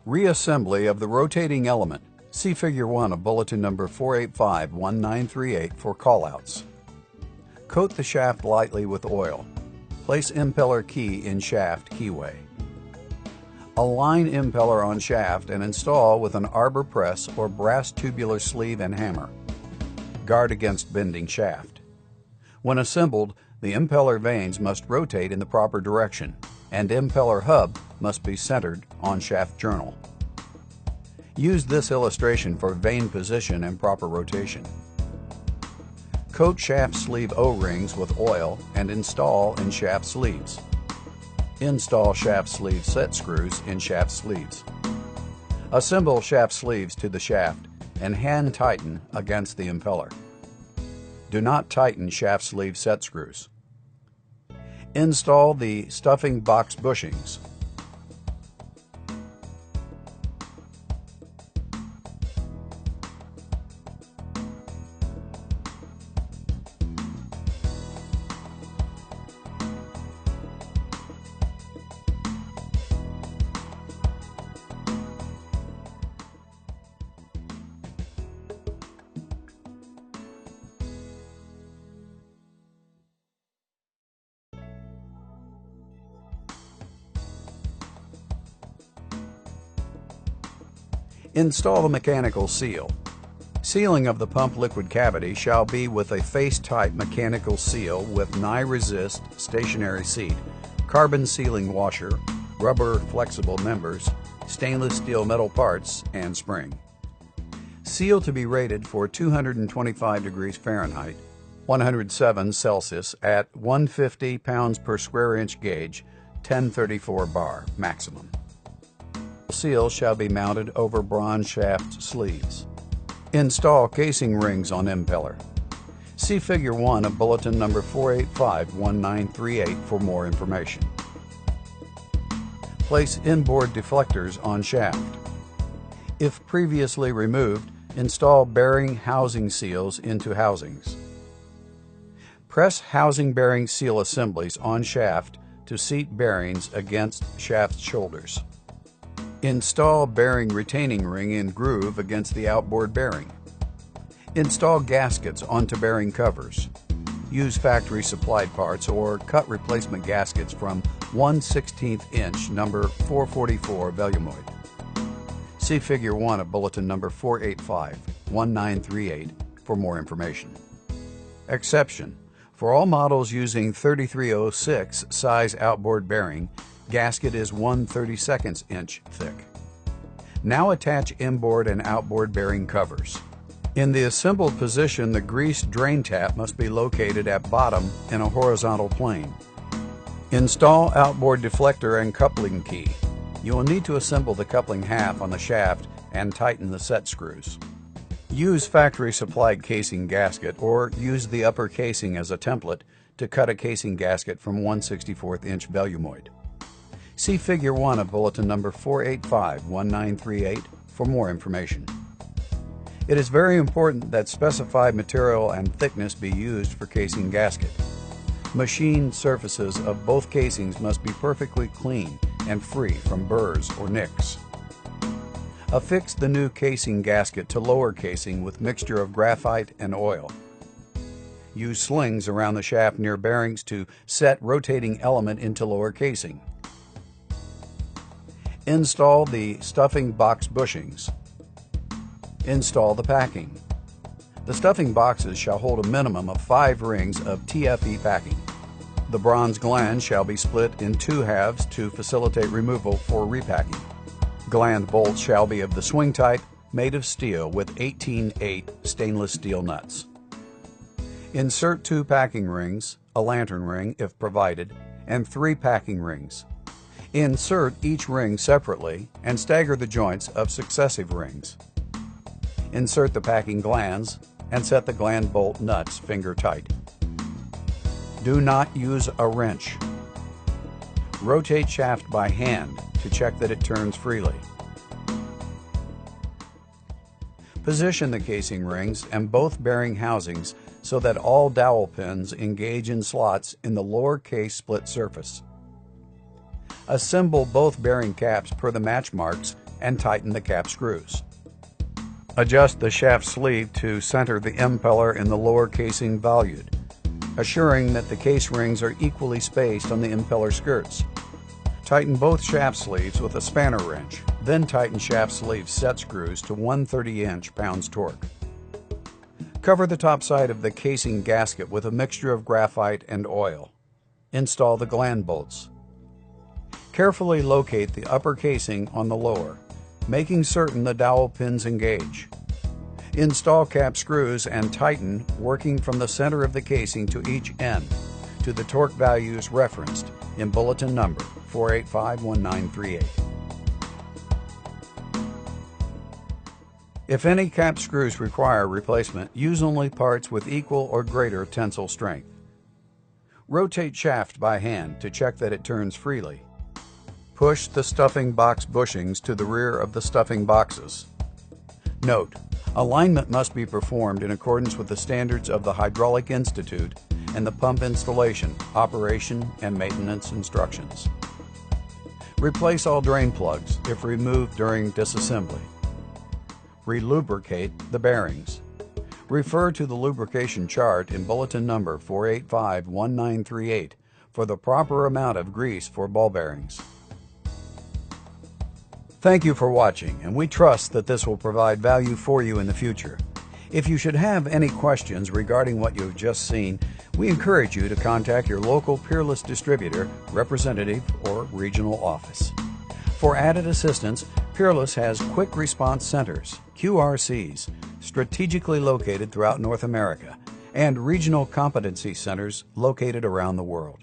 Reassembly of the rotating element. See Figure 1 of Bulletin Number 485-1938 for callouts. Coat the shaft lightly with oil. Place impeller key in shaft keyway. Align impeller on shaft and install with an arbor press or brass tubular sleeve and hammer. Guard against bending shaft. When assembled, the impeller vanes must rotate in the proper direction, and impeller hub must be centered on shaft journal. Use this illustration for vane position and proper rotation. Coat shaft sleeve O-rings with oil and install in shaft sleeves. Install shaft sleeve set screws in shaft sleeves. Assemble shaft sleeves to the shaft and hand tighten against the impeller. Do not tighten shaft sleeve set screws. Install the stuffing box bushings. Install the mechanical seal. Sealing of the pump liquid cavity shall be with a face-type mechanical seal with nye-resist stationary seat, carbon sealing washer, rubber flexible members, stainless steel metal parts, and spring. Seal to be rated for 225 degrees Fahrenheit, 107 Celsius at 150 pounds per square inch gauge, 1034 bar maximum. Seal shall be mounted over bronze shaft sleeves. Install casing rings on impeller. See Figure 1 of Bulletin Number 485-1938 for more information. Place inboard deflectors on shaft. If previously removed, install bearing housing seals into housings. Press housing bearing seal assemblies on shaft to seat bearings against shaft shoulders. Install bearing retaining ring in groove against the outboard bearing. Install gaskets onto bearing covers. Use factory supplied parts or cut replacement gaskets from 1/16 inch number 444 velumoid. See Figure 1 of Bulletin Number 485-1938 for more information. Exception: for all models using 3306 size outboard bearing, gasket is 1/32 inch thick. Now attach inboard and outboard bearing covers. In the assembled position, the grease drain tap must be located at bottom in a horizontal plane. Install outboard deflector and coupling key. You will need to assemble the coupling half on the shaft and tighten the set screws. Use factory supplied casing gasket or use the upper casing as a template to cut a casing gasket from 1/64 inch velumoid. See Figure 1 of Bulletin Number 485-1938 for more information. It is very important that specified material and thickness be used for casing gasket. Machined surfaces of both casings must be perfectly clean and free from burrs or nicks. Affix the new casing gasket to lower casing with mixture of graphite and oil. Use slings around the shaft near bearings to set rotating element into lower casing. Install the stuffing box bushings. Install the packing. The stuffing boxes shall hold a minimum of 5 rings of TFE packing. The bronze gland shall be split in 2 halves to facilitate removal for repacking. Gland bolts shall be of the swing type, made of steel with 18/8 stainless steel nuts. Insert 2 packing rings, a lantern ring if provided, and 3 packing rings. Insert each ring separately and stagger the joints of successive rings. Insert the packing glands and set the gland bolt nuts finger tight. Do not use a wrench. Rotate shaft by hand to check that it turns freely. Position the casing rings and both bearing housings so that all dowel pins engage in slots in the lower case split surface. Assemble both bearing caps per the match marks and tighten the cap screws. Adjust the shaft sleeve to center the impeller in the lower casing volute, assuring that the case rings are equally spaced on the impeller skirts. Tighten both shaft sleeves with a spanner wrench, then tighten shaft sleeve set screws to 1/30 inch-pounds torque. Cover the top side of the casing gasket with a mixture of graphite and oil. Install the gland bolts. Carefully locate the upper casing on the lower, making certain the dowel pins engage. Install cap screws and tighten, working from the center of the casing to each end, to the torque values referenced in bulletin number 4851938. If any cap screws require replacement, use only parts with equal or greater tensile strength. Rotate shaft by hand to check that it turns freely. Push the stuffing box bushings to the rear of the stuffing boxes. Note: alignment must be performed in accordance with the standards of the Hydraulic Institute and the pump installation, operation, and maintenance instructions. Replace all drain plugs if removed during disassembly. Relubricate the bearings. Refer to the lubrication chart in bulletin number 4851938 for the proper amount of grease for ball bearings. Thank you for watching, and we trust that this will provide value for you in the future. If you should have any questions regarding what you have just seen, we encourage you to contact your local Peerless distributor, representative, or regional office. For added assistance, Peerless has Quick Response Centers, QRCs, strategically located throughout North America, and Regional Competency Centers located around the world.